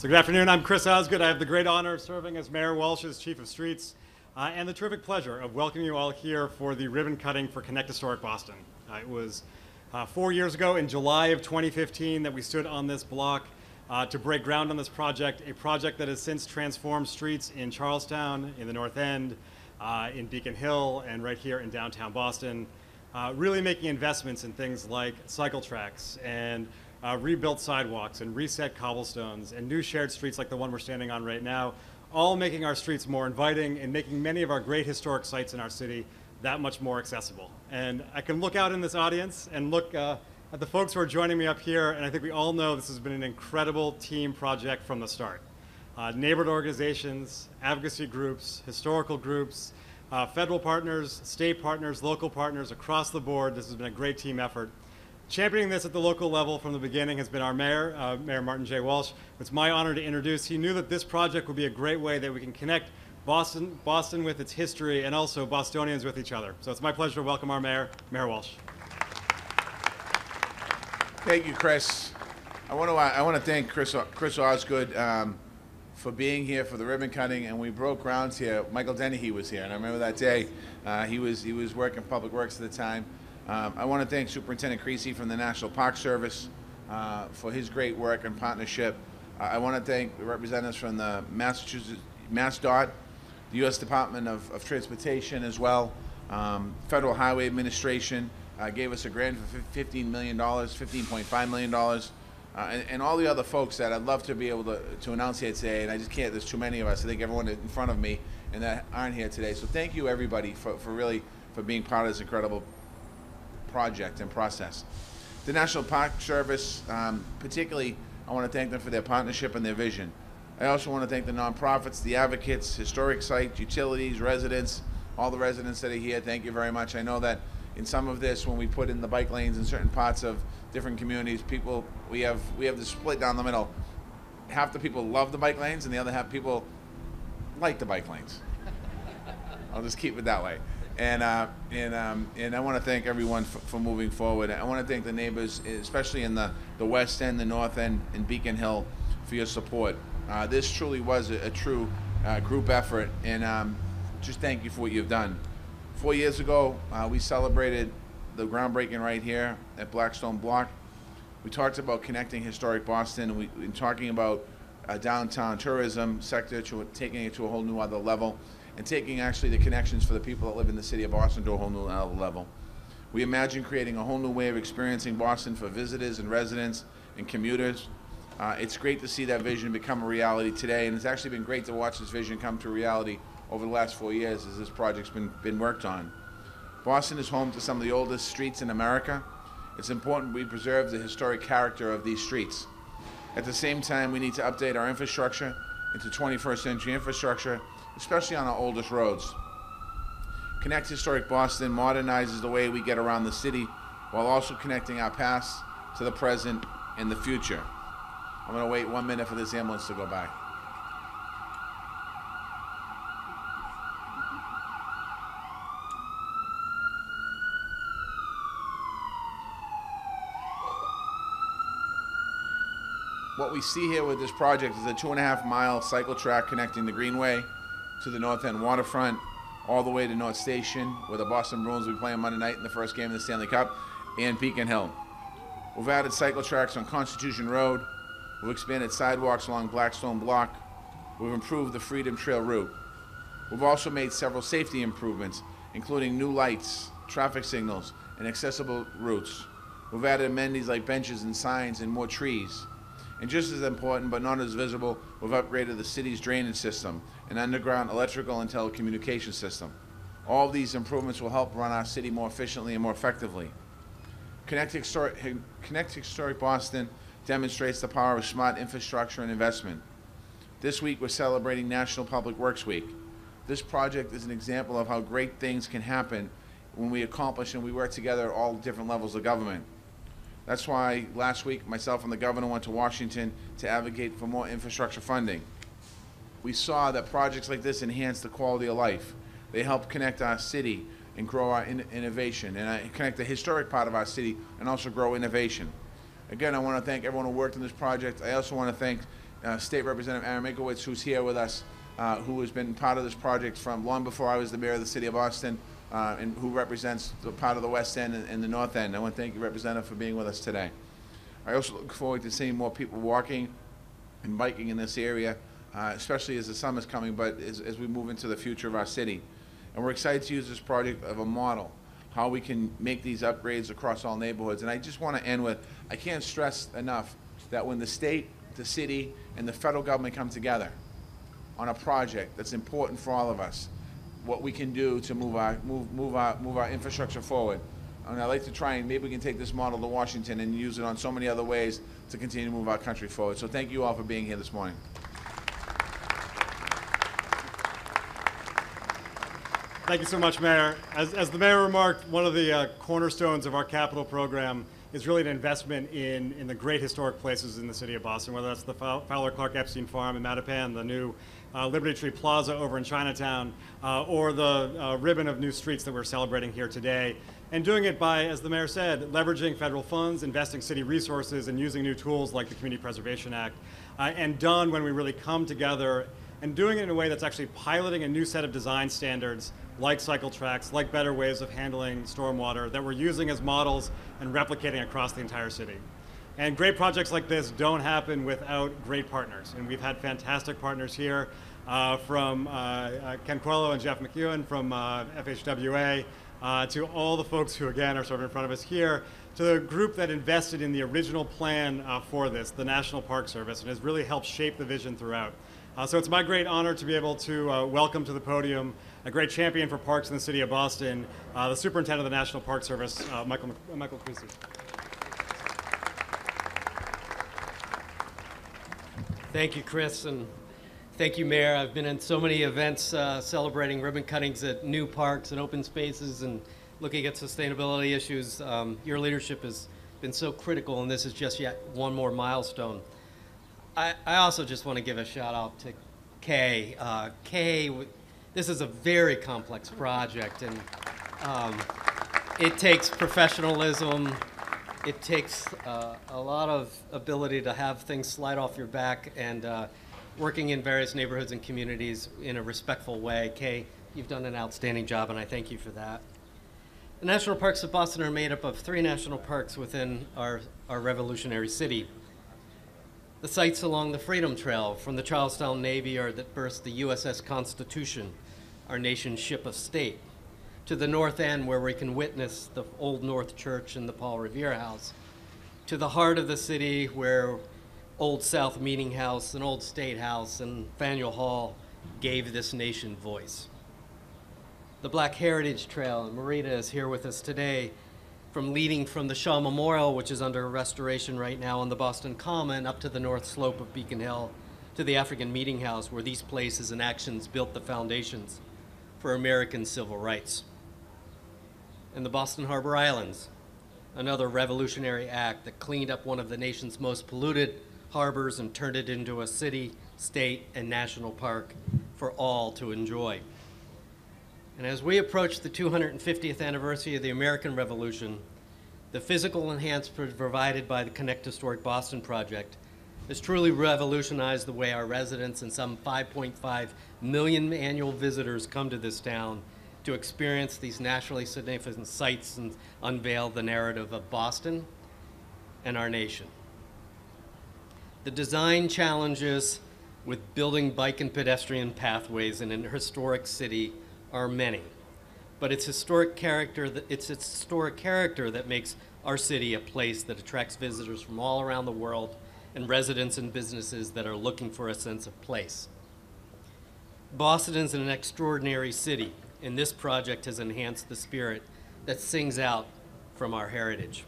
So good afternoon, I'm Chris Osgood. I have the great honor of serving as Mayor Walsh's Chief of Streets and the terrific pleasure of welcoming you all here for the ribbon cutting for Connect Historic Boston. It was 4 years ago in July of 2015 that we stood on this block to break ground on this project, a project that has since transformed streets in Charlestown, in the North End, in Beacon Hill, and right here in downtown Boston, really making investments in things like cycle tracks and rebuilt sidewalks and reset cobblestones and new shared streets like the one we're standing on right now, all making our streets more inviting and making many of our great historic sites in our city that much more accessible. And I can look out in this audience and look at the folks who are joining me up here, and I think we all know this has been an incredible team project from the start. Neighborhood organizations, advocacy groups, historical groups, federal partners, state partners, local partners across the board. This has been a great team effort. Championing this at the local level from the beginning has been our mayor, Mayor Martin J. Walsh. It's my honor to introduce. He knew that this project would be a great way that we can connect Boston with its history and also Bostonians with each other. So it's my pleasure to welcome our mayor, Mayor Walsh. Thank you, Chris. I want to thank Chris Osgood for being here for the ribbon cutting, and we broke grounds here. Michael Dennehy was here, and I remember that day. He was working Public Works at the time. I want to thank Superintendent Creasey from the National Park Service for his great work and partnership. I want to thank the representatives from the MassDOT, the U.S. Department of Transportation as well. Federal Highway Administration gave us a grant for $15 million, $15.5 million. And all the other folks that I'd love to be able to announce here today, and I just can't, there's too many of us. I think everyone in front of me and that aren't here today. So thank you everybody for being part of this incredible project and process. The National Park Service, particularly, I want to thank them for their partnership and their vision. I also want to thank the nonprofits, the advocates, historic sites, utilities, residents, all the residents that are here. Thank you very much. I know that in some of this, when we put in the bike lanes in certain parts of different communities, we have the split down the middle. Half the people love the bike lanes, and the other half people like the bike lanes. I'll just keep it that way. And I want to thank everyone for moving forward. I want to thank the neighbors, especially in the West End, the North End, and Beacon Hill, for your support. This truly was a true group effort, and just thank you for what you've done. 4 years ago, we celebrated the groundbreaking right here at Blackstone Block. We talked about connecting historic Boston, and we're talking about downtown tourism sector, taking it to a whole new other level, and taking actually the connections for the people that live in the city of Boston to a whole new other level. We imagine creating a whole new way of experiencing Boston for visitors and residents and commuters. It's great to see that vision become a reality today, and it's actually been great to watch this vision come to reality over the last 4 years as this project's been worked on. Boston is home to some of the oldest streets in America. It's important we preserve the historic character of these streets. At the same time, we need to update our infrastructure into 21st century infrastructure, especially on our oldest roads. Connect Historic Boston modernizes the way we get around the city while also connecting our past to the present and the future. I'm going to wait 1 minute for this ambulance to go by. What we see here with this project is a 2.5-mile cycle track connecting the Greenway to the North End waterfront, all the way to North Station, where the Boston Bruins will be playing Monday night in the first game of the Stanley Cup, and Beacon Hill. We've added cycle tracks on Constitution Road. We've expanded sidewalks along Blackstone Block. We've improved the Freedom Trail route. We've also made several safety improvements, including new lights, traffic signals, and accessible routes. We've added amenities like benches and signs and more trees. And just as important, but not as visible, we've upgraded the city's drainage system, an underground electrical and telecommunications system. All of these improvements will help run our city more efficiently and more effectively. Connect Historic Boston demonstrates the power of smart infrastructure and investment. This week we're celebrating National Public Works Week. This project is an example of how great things can happen when we accomplish and we work together at all different levels of government. That's why last week myself and the governor went to Washington to advocate for more infrastructure funding. We saw that projects like this enhance the quality of life. They help connect our city and grow our innovation, and connect the historic part of our city and also grow innovation. Again, I want to thank everyone who worked on this project. I also want to thank State Representative Aaron Minkowitz, who's here with us, who has been part of this project from long before I was the mayor of the city of Boston, and who represents the part of the West End and the North End. I want to thank you, Representative, for being with us today. I also look forward to seeing more people walking and biking in this area, especially as the summer's coming, but as we move into the future of our city. And we're excited to use this project of a model, how we can make these upgrades across all neighborhoods. And I just want to end with, I can't stress enough that when the state, the city, and the federal government come together on a project that's important for all of us, what we can do to move our infrastructure forward. And I'd like to try and maybe we can take this model to Washington and use it on so many other ways to continue to move our country forward. So thank you all for being here this morning. Thank you so much, Mayor. As the Mayor remarked, one of the cornerstones of our capital program is really an investment in the great historic places in the city of Boston, whether that's the Fowler Clark Epstein Farm in Mattapan, the new Liberty Tree Plaza over in Chinatown, or the ribbon of new streets that we're celebrating here today. And doing it by, as the Mayor said, leveraging federal funds, investing city resources, and using new tools like the Community Preservation Act, and done when we really come together and doing it in a way that's actually piloting a new set of design standards like cycle tracks, like better ways of handling stormwater that we're using as models and replicating across the entire city. And great projects like this don't happen without great partners. And we've had fantastic partners here from Ken Coelho and Jeff McEwen from FHWA, to all the folks who, again, are sort of in front of us here, to the group that invested in the original plan for this, the National Park Service, and has really helped shape the vision throughout. So it's my great honor to be able to welcome to the podium a great champion for parks in the city of Boston, the Superintendent of the National Park Service, Michael Creasey. Thank you, Chris, and thank you, Mayor. I've been in so many events celebrating ribbon cuttings at new parks and open spaces and looking at sustainability issues. Your leadership has been so critical, and this is just yet one more milestone. I also just want to give a shout out to Kay. Kay, this is a very complex project, and it takes professionalism. It takes a lot of ability to have things slide off your back, and working in various neighborhoods and communities in a respectful way. Kay, you've done an outstanding job, and I thank you for that. The National Parks of Boston are made up of 3 national parks within our revolutionary city. The sites along the Freedom Trail from the Charlestown Navy Yard that berths the USS Constitution, our nation's ship of state, to the North End where we can witness the Old North Church and the Paul Revere House, to the heart of the city where Old South Meeting House and Old State House and Faneuil Hall gave this nation voice. The Black Heritage Trail, and Marita is here with us today, leading from the Shaw Memorial, which is under restoration right now on the Boston Common, up to the north slope of Beacon Hill, to the African Meeting House, where these places and actions built the foundations for American civil rights. And the Boston Harbor Islands, another revolutionary act that cleaned up one of the nation's most polluted harbors and turned it into a city, state, and national park for all to enjoy. And as we approach the 250th anniversary of the American Revolution, the physical enhancement provided by the Connect Historic Boston project has truly revolutionized the way our residents and some 5.5 million annual visitors come to this town to experience these nationally significant sites and unveil the narrative of Boston and our nation. The design challenges with building bike and pedestrian pathways in a historic city are many, but it's its historic character that makes our city a place that attracts visitors from all around the world and residents and businesses that are looking for a sense of place. Boston is an extraordinary city, and this project has enhanced the spirit that sings out from our heritage.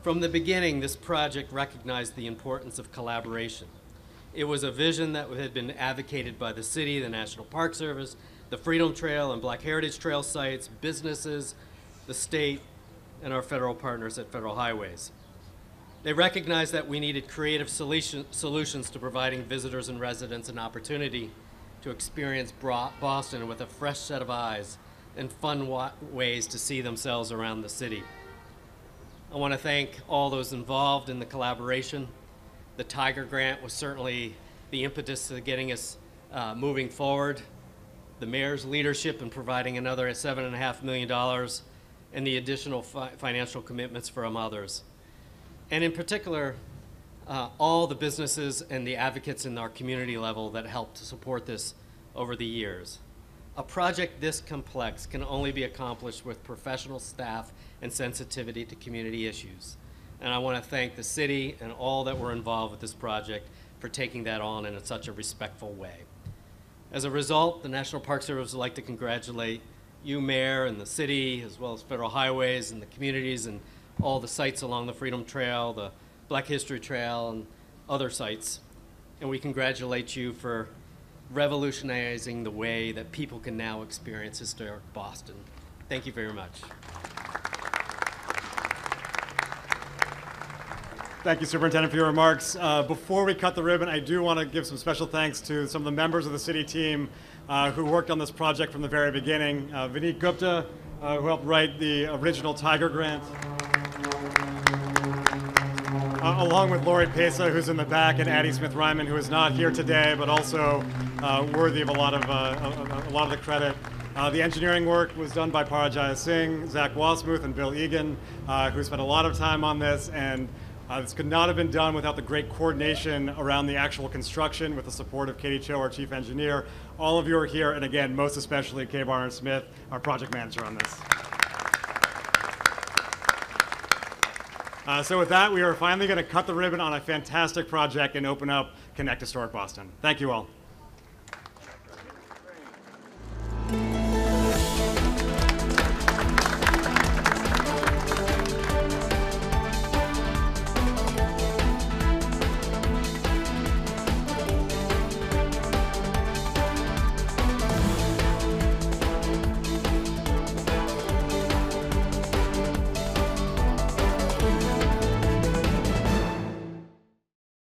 From the beginning, this project recognized the importance of collaboration. It was a vision that had been advocated by the city, the National Park Service, the Freedom Trail and Black Heritage Trail sites, businesses, the state, and our federal partners at Federal Highways. They recognized that we needed creative solutions to providing visitors and residents an opportunity to experience Boston with a fresh set of eyes and fun ways to see themselves around the city. I want to thank all those involved in the collaboration, The Tiger Grant was certainly the impetus to getting us moving forward. The mayor's leadership in providing another $7.5 million and the additional financial commitments from others. And in particular, all the businesses and the advocates in our community level that helped to support this over the years. A project this complex can only be accomplished with professional staff and sensitivity to community issues. And I want to thank the city and all that were involved with this project for taking that on in such a respectful way. As a result, the National Park Service would like to congratulate you, Mayor, and the city, as well as Federal Highways and the communities and all the sites along the Freedom Trail, the Black History Trail, and other sites. And we congratulate you for revolutionizing the way that people can now experience historic Boston. Thank you very much. Thank you, Superintendent, for your remarks. Before we cut the ribbon, I do want to give some special thanks to some of the members of the city team who worked on this project from the very beginning. Vineet Gupta, who helped write the original Tiger Grant, along with Lori Pesa, who's in the back, and Addie Smith-Ryman, who is not here today, but also worthy of a lot of the credit. The engineering work was done by Parajaya Singh, Zach Wasmuth, and Bill Egan, who spent a lot of time on this, and this could not have been done without the great coordination around the actual construction with the support of Katie Cho, our chief engineer. All of you are here, and again, most especially Kay Barner-Smith, our project manager on this. So with that, we are finally going to cut the ribbon on a fantastic project and open up Connect Historic Boston. Thank you all.